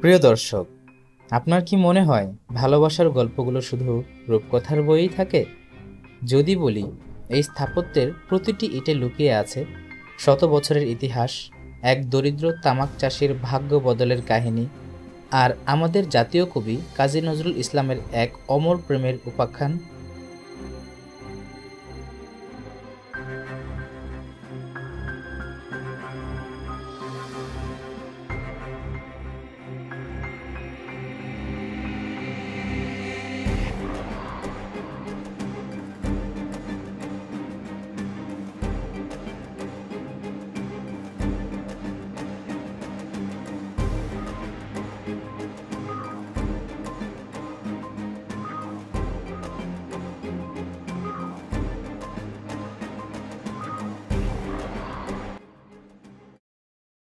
প্রিয় দর্শক, আপনার কি মনে হয় ভালোবাসার গল্পগুলো শুধু রূপকথার বইই থাকে? যদি বলি, এই স্থাপত্যের প্রতিটি ইটে লুকিয়ে আছে শত বছরের ইতিহাস, এক দরিদ্র তামাক চাষির ভাগ্য বদলের কাহিনী, আর আমাদের জাতীয় কবি কাজী নজরুল ইসলামের এক অমর প্রেমের উপাখ্যান।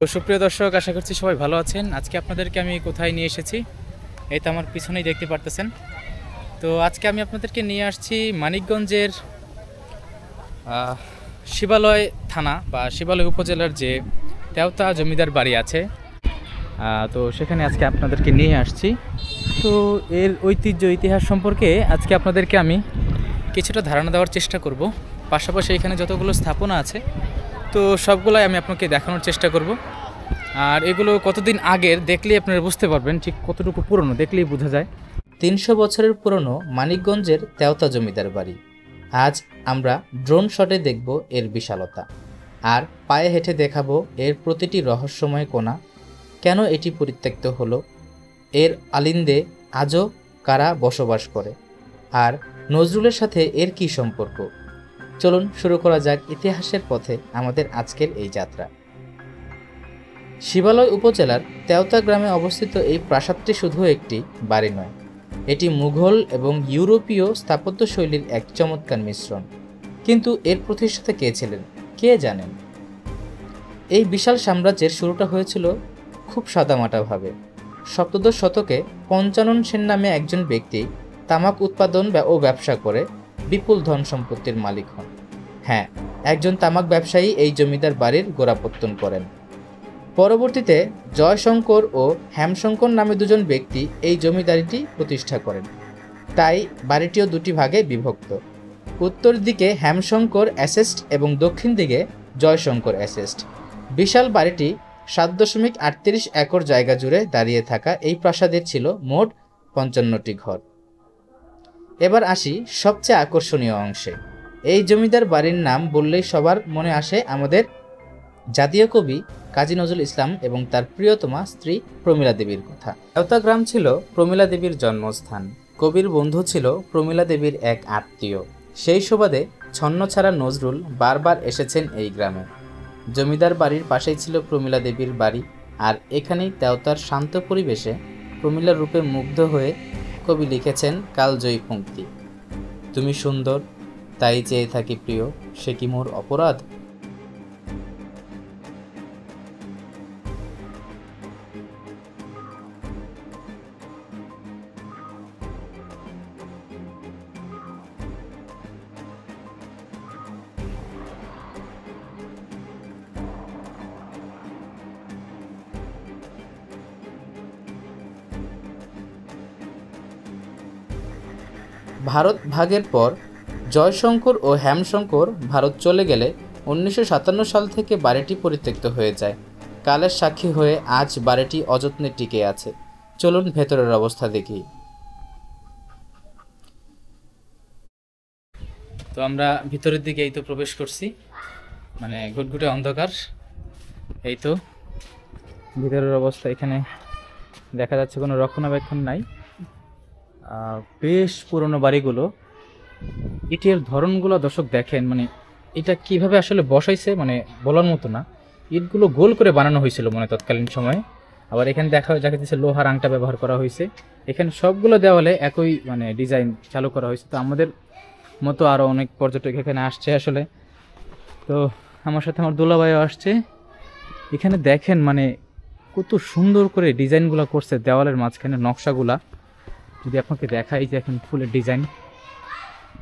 তো সুপ্রিয় দর্শক, আশা করছি সবাই ভালো আছেন। আজকে আপনাদেরকে আমি কোথায় নিয়ে এসেছি, এই তো আমার পিছনেই দেখতে পারতেছেন। তো আজকে আমি আপনাদেরকে নিয়ে আসছি মানিকগঞ্জের শিবালয় থানা বা শিবালয় উপজেলার যে তেওতা জমিদার বাড়ি আছে, তো সেখানে আজকে আপনাদেরকে নিয়ে আসছি। তো এর ঐতিহ্য ইতিহাস সম্পর্কে আজকে আপনাদেরকে আমি কিছুটা ধারণা দেওয়ার চেষ্টা করব। পাশাপাশি এখানে যতগুলো স্থাপনা আছে তো সবগুলাই আমি আপনাকে দেখানোর চেষ্টা করব। আর এগুলো কতদিন আগের দেখলেই আপনারা বুঝতে পারবেন, ঠিক কতটুকু পুরনো দেখলেই বোঝা যায়। 300 বছরের পুরনো মানিকগঞ্জের তেওতা জমিদার বাড়ি। আজ আমরা ড্রোন শটে দেখব এর বিশালতা, আর পায়ে হেঁটে দেখাবো এর প্রতিটি রহস্যময় কোণা। কেন এটি পরিত্যক্ত হলো, এর আলিন্দে আজও কারা বসবাস করে, আর নজরুলের সাথে এর কী সম্পর্ক। চলুন শুরু করা যাক ইতিহাসের পথে আমাদের আজকের এই যাত্রা। শিবালয় উপজেলার তেওতা গ্রামে অবস্থিত এই প্রাসাদটি শুধু একটি বাড়ি নয়, এটি মুঘল এবং ইউরোপীয় স্থাপত্যশৈলীর এক চমৎকার মিশ্রণ। কিন্তু এর প্রতিষ্ঠাতা কে ছিলেন, কে জানেন? এই বিশাল সাম্রাজ্যের শুরুটা হয়েছিল খুব সাদামাটাভাবে। সপ্তদশ শতকে পঞ্চানন সেন নামে একজন ব্যক্তি তামাক উৎপাদন ও ব্যবসা করে বিপুল ধন সম্পত্তির মালিক হন। হ্যাঁ, একজন তামাক ব্যবসায়ী এই জমিদার বাড়ির গোড়াপত্তন করেন। পরবর্তীতে জয়শঙ্কর ও হেমশঙ্কর নামে দুজন ব্যক্তি এই জমিদারিটি প্রতিষ্ঠা করেন। তাই বাড়িটিও দুটি ভাগে বিভক্ত। উত্তর দিকে হেমশঙ্কর অ্যাসেস্ট এবং দক্ষিণ দিকে জয়শঙ্কর অ্যাসেস্ট। বিশাল বাড়িটি 7.38 একর জায়গা জুড়ে দাঁড়িয়ে থাকা এই প্রাসাদের ছিল মোট 55টি ঘর। এবার আসি সবচেয়ে আকর্ষণীয় অংশে। এই জমিদার বাড়ির নাম বললেই সবার মনে আসে আমাদের জাতীয় কবি কাজী নজরুল ইসলাম এবং তার প্রিয়তমা স্ত্রী প্রমীলা দেবীর কথা। তেওতা গ্রাম ছিল প্রমীলা দেবীর জন্মস্থান। কবির বন্ধু ছিল প্রমীলা দেবীর এক আত্মীয়। সেই সুবাদে ছন্নছাড়া নজরুল বারবার এসেছেন এই গ্রামে। জমিদার বাড়ির পাশেই ছিল প্রমীলা দেবীর বাড়ি, আর এখানেই তেওতার শান্ত পরিবেশে প্রমীলার রূপে মুগ্ধ হয়ে কবি লিখেছেন কালজয়ী পংক্তি: তুমি সুন্দর, তাই চেয়ে থাকি প্রিয়, সে কি মোর অপরাধ। ভারত ভাগের পর জয়শঙ্কর ও হেমশঙ্কর ভারত চলে গেলে 1957 সাল থেকে বাড়িটি পরিত্যক্ত হয়ে যায়। কালের সাক্ষী হয়ে আজ বাড়িটি অযত্নে টিকে আছে। চলুন ভেতরের অবস্থা দেখি। তো আমরা ভিতরের দিকে এই তো প্রবেশ করছি, মানে ঘুটঘুটে অন্ধকার। এই তো ভিতরের অবস্থা, এখানে দেখা যাচ্ছে কোনো রক্ষণাবেক্ষণ নাই। বেশ পুরনো বাড়িগুলো, ইটের ধরনগুলো দর্শক দেখেন, মানে এটা কিভাবে আসলে বসাইছে মানে বলার মতো না। ইটগুলো গোল করে বানানো হয়েছিল মনে তৎকালীন সময়ে। আবার এখানে দেখা যাচ্ছে লোহার আংটা ব্যবহার করা হয়েছে। এখানে সবগুলো দেওয়ালে একই মানে ডিজাইন চালু করা হয়েছে। তো আমাদের মতো আরও অনেক পর্যটক এখানে আসছে আসলে। তো আমার সাথে আমার দুলাভাইও আসছে। এখানে দেখেন মানে কত সুন্দর করে ডিজাইনগুলো করছে দেওয়ালের মাঝখানে, নকশাগুলা যদি আপনাকে দেখাই, যে এখন ফুলের ডিজাইন,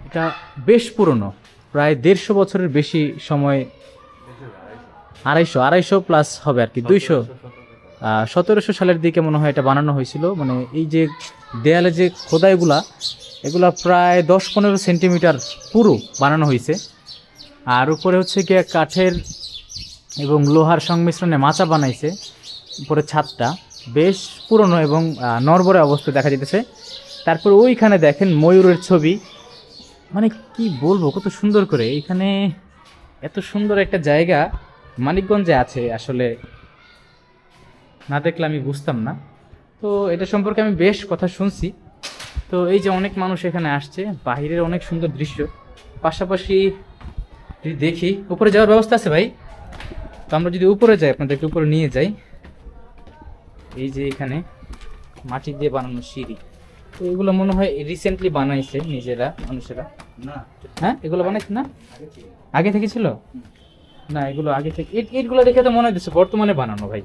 এটা বেশ পুরনো, প্রায় 150 বছরের বেশি সময়, 250 প্লাস হবে আর কি, 200 1700 সালের দিকে মনে হয় এটা বানানো হয়েছিল। মানে এই যে দেয়ালে যে খোদাইগুলা, এগুলা প্রায় 10-15 সেন্টিমিটার পুরো বানানো হয়েছে। আর উপরে হচ্ছে গিয়ে কাঠের এবং লোহার সংমিশ্রণে মাচা বানাইছে। উপরে ছাদটা বেশ পুরনো এবং নড়বড়ে অবস্থায় দেখা যেতেছে। তারপর ওইখানে দেখেন ময়ূরের ছবি, মানে কি বলবো কত সুন্দর করে। এইখানে এত সুন্দর একটা জায়গা মানিকগঞ্জে আছে, আসলে না দেখলে আমি বুঝতাম না। তো এটা সম্পর্কে আমি বেশ কথা শুনছি। তো এই যে অনেক মানুষ এখানে আসছে, বাহিরের অনেক সুন্দর দৃশ্য। পাশাপাশি যদি দেখি, উপরে যাওয়ার ব্যবস্থা আছে ভাই? তো আমরা যদি উপরে যাই, আপনাদেরকে উপরে নিয়ে যাই। এই যে এখানে মাটি দিয়ে বানানো সিঁড়ি, তো এগুলো মনে হয় রিসেন্টলি বানাইছে নিজেরা মানুষেরা। না, হ্যাঁ এগুলো বানাইছে না, আগে থেকে ছিল না? এগুলো আগে থেকে, ইটগুলো দেখে তো মনে হচ্ছে বর্তমানে বানানো ভাই।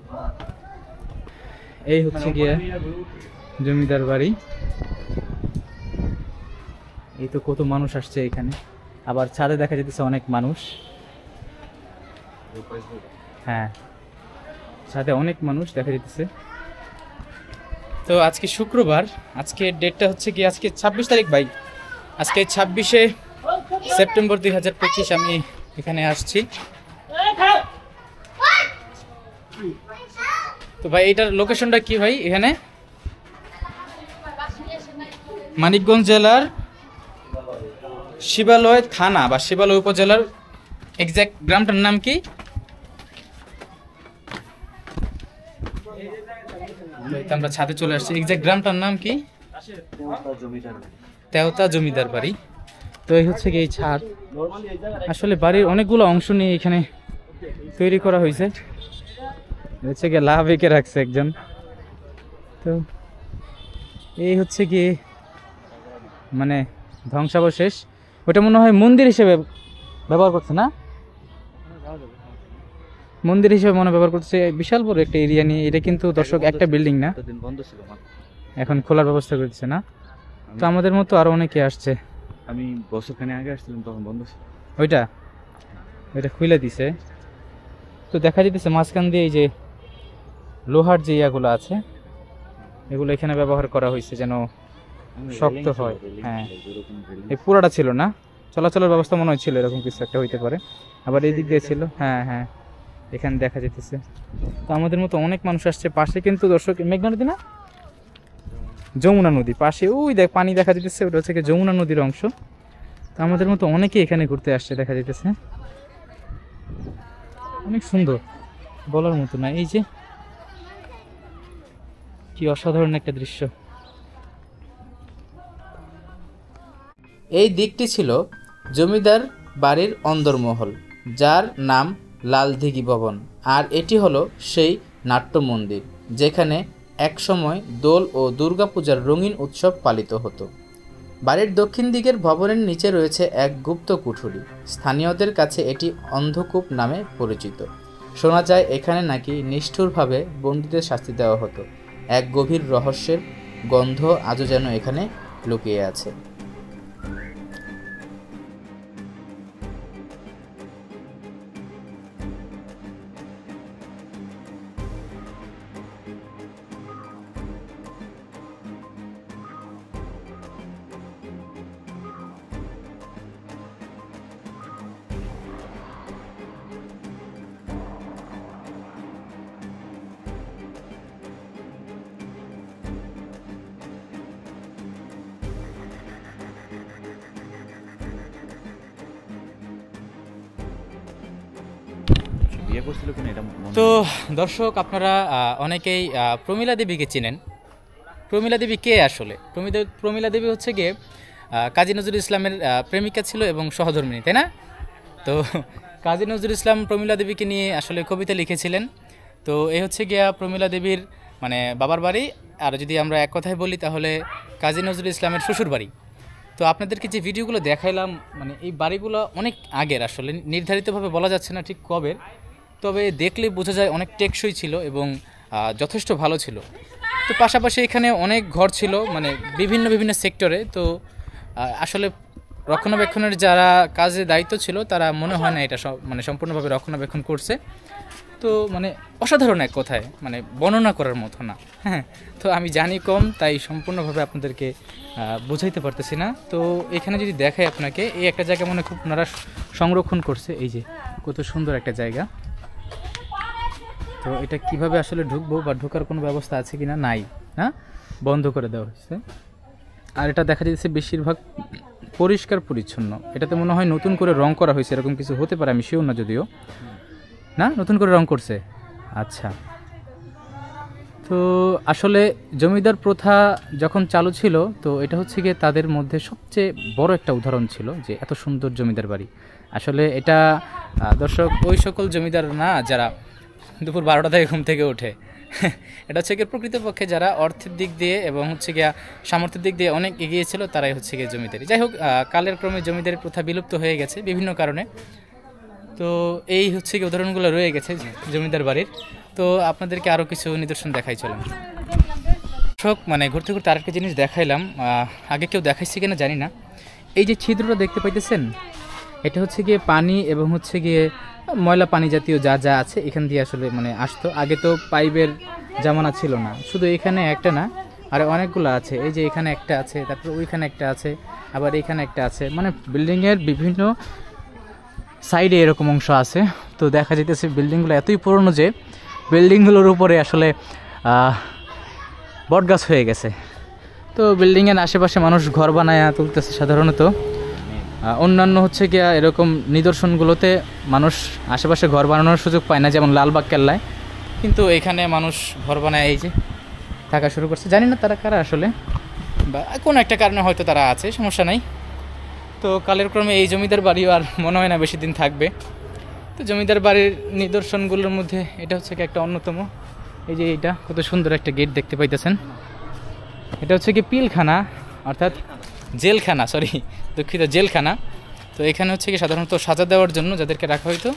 এই হচ্ছে গিয়ে জমিদার বাড়ি। এই তো কত মানুষ আসছে এখানে, আবার ছাদে দেখা যেতেছে অনেক মানুষ। হ্যাঁ, ছাদে অনেক মানুষ দেখা যেতেছে। তো আজকে শুক্রবার, আজকে ডেটটা হচ্ছে কি, আজকে 26 তারিখ ভাই। আজকে 26শে সেপ্টেম্বর 2025 আমি এখানে আসছি। তো ভাই এটার লোকেশনটা কি ভাই? এখানে মানিকগঞ্জ জেলার শিবালয় থানা বা শিবালয় উপজেলার এক্সাক্ট গ্রামটার নাম কি? আমরা ছাদে চলে আসছি। এক্সাক্ট গ্রামটার নাম কি? তেওতা জমিদার বাড়ি। তো এই হচ্ছে কি এই ছাদ। আসলে বাড়ির অনেকগুলো অংশ নিয়ে এখানে তৈরি করা হয়েছে। হচ্ছে গিয়ে লাভ এঁকে রাখছে একজন। তো এই হচ্ছে কি মানে ধ্বংসাবশেষ। ওটা মনে হয় মন্দির হিসেবে ব্যবহার করছে না? মন্দির হিসেবে মনে ব্যবহার করছে। বিশাল বড় একটা এরিয়া নিয়ে। এটা কিন্তু দর্শক একটা বিল্ডিং না, এখন খোলার ব্যবস্থা করছে না। তো আমাদের মতো আরো অনেকে আসছে। আমি বছরখানে আগে আসছিলাম, তখন বন্ধ ছিল। ওইটা খুলে দিছে। তো দেখা যেতেছে মাঝখান দিয়ে এই যে লোহার যে ইয়াগুলো আছে, এগুলো এখানে ব্যবহার করা হয়েছে যেন শক্ত হয়। হ্যাঁ, এই পুরাটা ছিল না, চলাচলের ব্যবস্থা মনে হচ্ছিল এরকম কিছু একটা হইতে পারে। আবার এই দিক দিয়ে ছিল। হ্যাঁ হ্যাঁ, এখানে দেখা যেতেছে। তো আমাদের মতো অনেক মানুষ আসছে। পাশে কিন্তু দর্শক মেঘনা নদী না, যমুনা নদী পাশে, ওই দেখ পানি দেখা যেতেছে, ওটা হচ্ছে যমুনা নদীর অংশ। তো আমাদের মতো অনেকেই এখানে ঘুরতে আসছে দেখা যেতেছে। অনেক সুন্দর, বলার মতো না। এই যে কি অসাধারণ একটা দৃশ্য। এই দিকটি ছিল জমিদার বাড়ির অন্দরমহল, যার নাম লালদিঘি ভবন। আর এটি হলো সেই নাট্য মন্দির, যেখানে একসময় দোল ও দুর্গাপূজার রঙিন উৎসব পালিত হতো। বাড়ির দক্ষিণ দিকের ভবনের নিচে রয়েছে এক গুপ্ত কুঠুরি। স্থানীয়দের কাছে এটি অন্ধকূপ নামে পরিচিত। শোনা যায় এখানে নাকি নিষ্ঠুরভাবে বন্দীদের শাস্তি দেওয়া হতো। এক গভীর রহস্যের গন্ধ আজও যেন এখানে লুকিয়ে আছে। বিয়ে করছিল কিনা এটা তো দর্শক, আপনারা অনেকেই প্রমীলা দেবীকে চিনেন। প্রমীলা দেবী কে আসলে? প্রমীলা দেবী হচ্ছে গিয়ে কাজী নজরুল ইসলামের প্রেমিকা ছিল এবং সহধর্মিণী, তাই না? তো কাজী নজরুল ইসলাম প্রমীলা দেবীকে নিয়ে আসলে কবিতা লিখেছিলেন। তো এই হচ্ছে গিয়া প্রমীলা দেবীর মানে বাবার বাড়ি। আর যদি আমরা এক কথায় বলি তাহলে কাজী নজরুল ইসলামের শ্বশুর বাড়ি। তো আপনাদেরকে যে ভিডিওগুলো দেখাইলাম, মানে এই বাড়িগুলো অনেক আগের, আসলে নির্ধারিতভাবে বলা যাচ্ছে না ঠিক কবের, তবে দেখলে বোঝা যায় অনেক টেকসই ছিল এবং যথেষ্ট ভালো ছিল। তো পাশাপাশি এখানে অনেক ঘর ছিল, মানে বিভিন্ন বিভিন্ন সেক্টরে। তো আসলে রক্ষণাবেক্ষণের যারা কাজে দায়িত্ব ছিল তারা মনে হয় না এটা মানে সম্পূর্ণভাবে রক্ষণাবেক্ষণ করছে। তো মানে অসাধারণ এক কথায়, মানে বর্ণনা করার মতো না। হ্যাঁ, তো আমি জানি কম, তাই সম্পূর্ণভাবে আপনাদেরকে বোঝাইতে পারতেছি না। তো এখানে যদি দেখাই আপনাকে, এই একটা জায়গা মনে খুব ওনারা সংরক্ষণ করছে, এই যে কত সুন্দর একটা জায়গা। তো এটা কিভাবে আসলে ঢুকবো বা ঢোকার কোনো ব্যবস্থা আছে কিনা, নাই, হ্যাঁ, বন্ধ করে দেওয়া হয়েছে। আর এটা দেখা যাচ্ছে বেশিরভাগ পরিষ্কার পরিচ্ছন্ন। এটাতে মনে হয় নতুন করে রং করা হয়েছে, এরকম কিছু হতে পারে, আমি শিওর না, যদিও না নতুন করে রং করছে। আচ্ছা, তো আসলে জমিদার প্রথা যখন চালু ছিল, তো এটা হচ্ছে গিয়ে তাদের মধ্যে সবচেয়ে বড় একটা উদাহরণ ছিল যে এত সুন্দর জমিদার বাড়ি। আসলে এটা দর্শক ওই সকল জমিদার না যারা দুপুর 12টা থেকে ঘুম থেকে ওঠে। এটা হচ্ছে গিয়ে প্রকৃতপক্ষে যারা অর্থের দিক দিয়ে এবং হচ্ছে গিয়া সামর্থ্যের দিক দিয়ে অনেক এগিয়ে ছিল, তারাই হচ্ছে গিয়ে জমিদারি। যাই হোক, কালের ক্রমে জমিদারি প্রথা বিলুপ্ত হয়ে গেছে বিভিন্ন কারণে। তো এই হচ্ছে কি উদাহরণগুলো রয়ে গেছে জমিদার বাড়ির। তো আপনাদেরকে আরও কিছু নিদর্শন দেখাই চলেন। দর্শক, মানে ঘুরতে ঘুরতে আরেকটা জিনিস দেখাইলাম, আগে কেউ দেখাইছে কিনা জানি না। এই যে ছিদ্রটা দেখতে পাইতেছেন, এটা হচ্ছে গিয়ে পানি এবং হচ্ছে গিয়ে ময়লা পানি জাতীয় যা যা আছে এখান দিয়ে আসলে মানে আসতো। আগে তো পাইপের জামানা ছিল না, শুধু এখানে একটা না, আর অনেকগুলো আছে। এই যে এখানে একটা আছে, তারপর ওইখানে একটা আছে, আবার এখানে একটা আছে, মানে বিল্ডিংয়ের বিভিন্ন সাইডে এরকম অংশ আছে। তো দেখা যাইতেছে বিল্ডিংগুলো এতই পুরনো যে বিল্ডিংগুলোর উপরে আসলে বটগাছ হয়ে গেছে। তো বিল্ডিংয়ের আশেপাশে মানুষ ঘর বানায় তুলতেছে সাধারণত। অন্যান্য হচ্ছে গিয়া এরকম নিদর্শনগুলোতে মানুষ আশেপাশে ঘর বানানোর সুযোগ পায় না, যেমন লালবাগ কেল্লায়, কিন্তু এখানে মানুষ ঘর বানায় এই যে থাকা শুরু করছে। জানি না তারা কারা আসলে, বা কোনো একটা কারণে হয়তো তারা আছে, সমস্যা নাই। তো কালের ক্রমে এই জমিদার বাড়িও আর মনে হয় না বেশি দিন থাকবে। তো জমিদার বাড়ির নিদর্শনগুলোর মধ্যে এটা হচ্ছে কি একটা অন্যতম। এই যে এইটা কত সুন্দর একটা গেট দেখতে পাইতেছেন, এটা হচ্ছে কি পিলখানা, অর্থাৎ জেলখানা, সরি দুঃখিত, জেলখানা। তো এখানে হচ্ছে কি সাধারণত সাজা দেওয়ার জন্য যাদেরকে রাখা হইতো।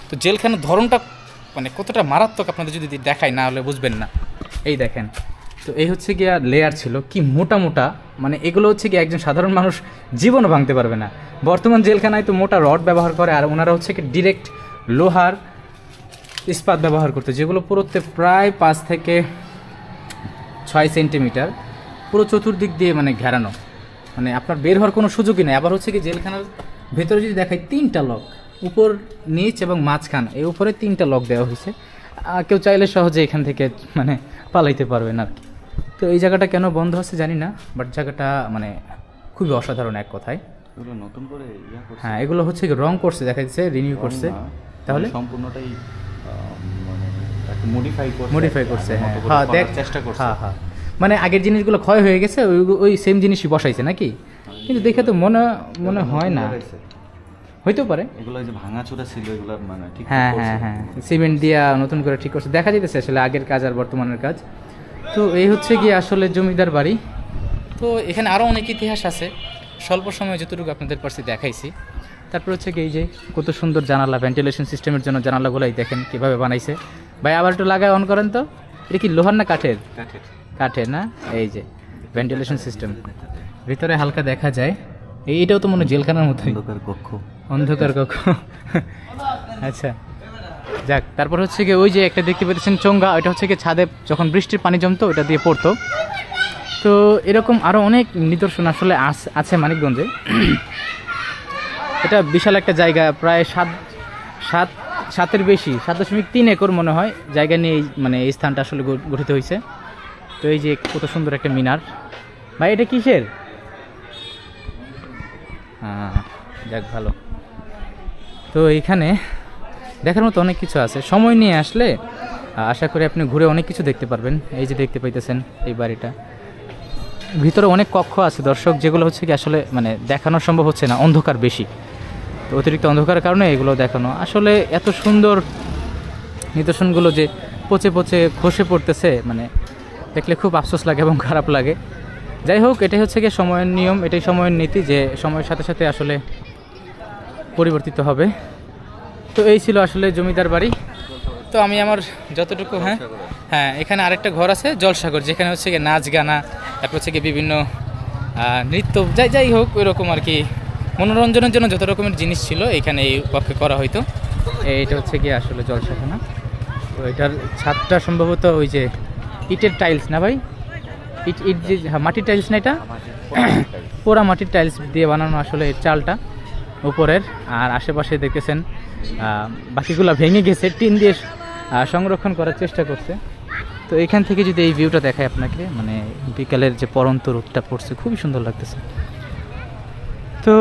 তো জেলখানার ধরনটা মানে কতটা মারাত্মক আপনাদের যদি দেখাই, না হলে বুঝবেন না। এই দেখেন, তো এই হচ্ছে গিয়া লেয়ার ছিল কি মোটা মোটা, মানে এগুলো হচ্ছে কি একজন সাধারণ মানুষ জীবনও ভাঙতে পারবে না। বর্তমান জেলখানায় তো মোটা রড ব্যবহার করে, আর ওনারা হচ্ছে কি ডিরেক্ট লোহার ইস্পাত ব্যবহার করতে, যেগুলো পুরোতে প্রায় 5 থেকে 6 সেন্টিমিটার, পুরো চতুর্দিক দিয়ে মানে ঘেরানো, মানে আপনার বের হওয়ার কোনো সুযোগই নেই। আবার হচ্ছে কি জেলখানার ভেতরে যদি দেখায় 3টা লক, উপর নিচ এবং মাঝখান, এই উপরে 3টা লক দেওয়া হয়েছে। কেউ চাইলে সহজে এখান থেকে মানে পালাইতে পারবেন আর কি। তো এই জায়গাটা কেন বন্ধ হচ্ছে জানি না, বাট জায়গাটা মানে খুবই অসাধারণ এক কথায়। এগুলো নতুন করে হ্যাঁ, এগুলো হচ্ছে রং করছে, দেখা যাচ্ছে রিনিউ করছে, তাহলে সম্পূর্ণটাই মানে একটা মডিফাই করছে। হ্যাঁ দেখ, চেষ্টা করছে। হ্যাঁ, মানে আগের জিনিসগুলো ক্ষয় হয়ে গেছে, ওই সেম জিনিসই বসাইছে নাকি, কিন্তু দেখে তো মনে হয় না, হইতেও পারে। এগুলো যে ভাঙাচোরা ছিল, এগুলো মানে ঠিক হ্যাঁ হ্যাঁ হ্যাঁ, সিমেন্ট দিয়া নতুন করে ঠিক করছে, দেখা যেতেছে আসলে আগের কাজ আর বর্তমানের কাজ। তো এই হচ্ছে গিয়ে আসলে জমিদার বাড়ি। তো এখানে আরও অনেক ইতিহাস আছে, স্বল্প সময়ে যতটুকু আপনাদের পাশে দেখাইছি। তারপর হচ্ছে কি এই যে কত সুন্দর জানালা, ভেন্টিলেশন সিস্টেমের জন্য জানালাগুলাই দেখেন কীভাবে বানাইছে। ভাই আবার একটু লাগায় অন করেন তো, এটা কি লোহার না কাঠের? কাঠের না, এই যে ভেন্টিলেশন সিস্টেম, ভিতরে হালকা দেখা যায়। এইটাও তো মনে হয় জেলখানার মতো, অন্ধকার কক্ষ। আচ্ছা যাক, তারপর হচ্ছে কি ওই যে একটা দেখতে পেয়েছেন চোঙ্গা, ওইটা হচ্ছে কি ছাদে যখন বৃষ্টির পানি জমতো ওটা দিয়ে পড়তো। তো এরকম আরও অনেক নিদর্শন আসলে আছে মানিকগঞ্জে। এটা বিশাল একটা জায়গা, প্রায় 7.7 বেশি, 7.3 একর মনে হয় জায়গা নিয়ে মানে এই স্থানটা আসলে গঠিত হয়েছে। তো এই যে কত সুন্দর একটা মিনার। ভাই এটা কিসের? হ্যাঁ যাক, ভালো। তো এইখানে দেখার মতো অনেক কিছু আছে, সময় নিয়ে আসলে আশা করি আপনি ঘুরে অনেক কিছু দেখতে পারবেন। এই যে দেখতে পাইতেছেন এই বাড়িটা, ভিতরে অনেক কক্ষ আছে দর্শক, যেগুলো হচ্ছে কি আসলে মানে দেখানো সম্ভব হচ্ছে না, অন্ধকার বেশি। তো অতিরিক্ত অন্ধকারের কারণে এগুলো দেখানো, আসলে এত সুন্দর নিদর্শনগুলো যে পচে পচে খসে পড়তেছে, মানে দেখলে খুব আফসোস লাগে এবং খারাপ লাগে। যাই হোক, এটাই হচ্ছে কি সময়ের নিয়ম, এটাই সময়ের নীতি, যে সময়ের সাথে সাথে আসলে পরিবর্তিত হবে। তো এই ছিল আসলে জমিদার বাড়ি। তো আমি আমার যতটুকু, হ্যাঁ এখানে আরেকটা ঘর আছে জলসাগর, যেখানে হচ্ছে কি নাচ গানা, তারপর হচ্ছে কি বিভিন্ন নৃত্য, যাই হোক ওই রকম আর কি, মনোরঞ্জনের জন্য যত রকমের জিনিস ছিল এখানে এই পক্ষে করা হয়তো। এইটা হচ্ছে কি আসলে জলসাখানা। তো এটার ছাদটা সম্ভবত ওই যে ইটের টাইলস না ভাই, ইট ইট যে মাটির টাইলস না, এটা পোড়া মাটির টাইলস দিয়ে বানানো আসলে এর চালটা উপরের। আর আশেপাশে দেখতেছেন বাকিগুলো ভেঙে গেছে, টিন দিয়ে সংরক্ষণ করার চেষ্টা করছে। তো এখান থেকে যদি এই ভিউটা দেখায় আপনাকে, মানে বিকালের যে পরন্ত রোদটা পড়ছে খুবই সুন্দর লাগতেছে। তো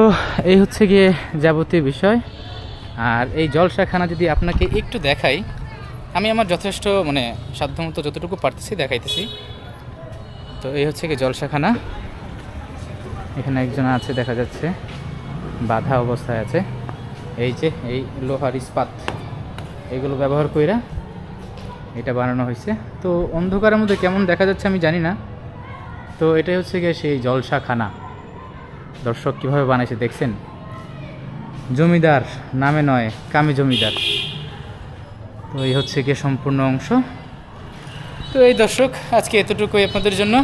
এই হচ্ছে গিয়ে যাবতীয় বিষয়। আর এই জলসাখানা যদি আপনাকে একটু দেখাই, আমি আমার যথেষ্ট মানে সাধ্যমতো যতটুকু পারতেছি দেখাইতেছি। তো এই হচ্ছে গিয়ে জলসাখানা। এখানে একজন আছে দেখা যাচ্ছে, বাধা অবস্থায় আছে। এই যে এই লোহার ইস্পাত এগুলো ব্যবহার কইরা এটা বানানো হয়েছে। তো অন্ধকারের মধ্যে কেমন দেখা যাচ্ছে আমি জানি না। তো এটাই হচ্ছে গিয়ে সেই জলসাখানা। দর্শক কীভাবে বানাইছে দেখছেন, জমিদার নামে নয়, কামে জমিদার। তো এই হচ্ছে গিয়ে সম্পূর্ণ অংশ। তো এই দর্শক আজকে এতটুকুই আপনাদের জন্য।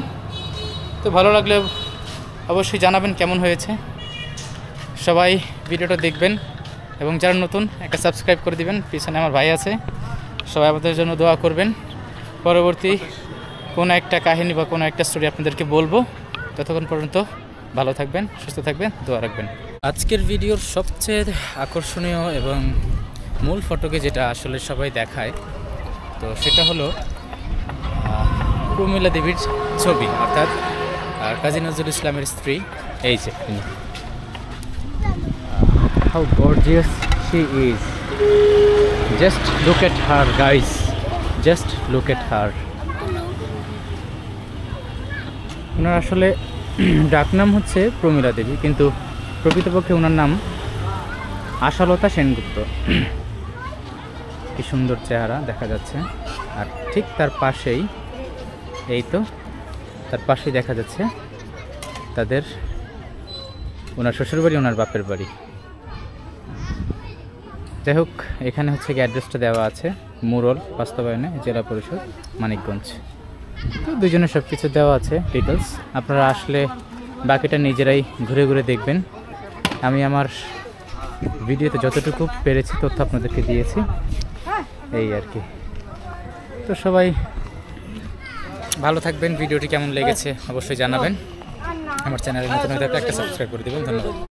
তো ভালো লাগলে অবশ্যই জানাবেন কেমন হয়েছে। সবাই ভিডিওটা দেখবেন এবং যারা নতুন একটা সাবস্ক্রাইব করে দিবেন। পিছনে আমার ভাই আছে, সবাই আমাদের জন্য দোয়া করবেন। পরবর্তী কোনো একটা কাহিনী বা কোনো একটা স্টোরি আপনাদেরকে বলবো। ততক্ষণ পর্যন্ত ভালো থাকবেন, সুস্থ থাকবেন, দোয়া রাখবেন। আজকের ভিডিওর সবচেয়ে আকর্ষণীয় এবং মূল ফটোকে যেটা আসলে সবাই দেখায়, তো সেটা হলো প্রমীলা দেবীর ছবি, অর্থাৎ কাজী নজরুল ইসলামের স্ত্রী। এই যে how gorgeous she is, just look at her guys, just look at her. ওনার আসলে ডাকনাম হচ্ছে প্রমীলা দেবী, কিন্তু প্রকৃতপক্ষে ওনার নাম আশালতা সেনগুপ্ত। কি সুন্দর চেহারা দেখা যাচ্ছে। আর ঠিক তার পাশেই, এই তো তার পাশেই দেখা যাচ্ছে তাদের ওনার শ্বশুরবাড়ি, ওনার বাপের বাড়ি। যাই হোক, এখানে হচ্ছে কি অ্যাড্রেসটা দেওয়া আছে, মুরল বাস্তবায়নে, জেলা পরিষদ, মানিকগঞ্জ। তো দুজনের সব কিছু দেওয়া আছে ডিটেলস। আপনারা আসলে বাকিটা নিজেরাই ঘুরে ঘুরে দেখবেন। আমি আমার ভিডিওতে যতটুকু পেরেছি তথ্য আপনাদেরকে দিয়েছি, এই আর কি। তো সবাই ভালো থাকবেন। ভিডিওটি কেমন লেগেছে অবশ্যই জানাবেন। আমার চ্যানেলে নতুন হয়ে থাকলে একটা সাবস্ক্রাইব করে দেবেন। ধন্যবাদ।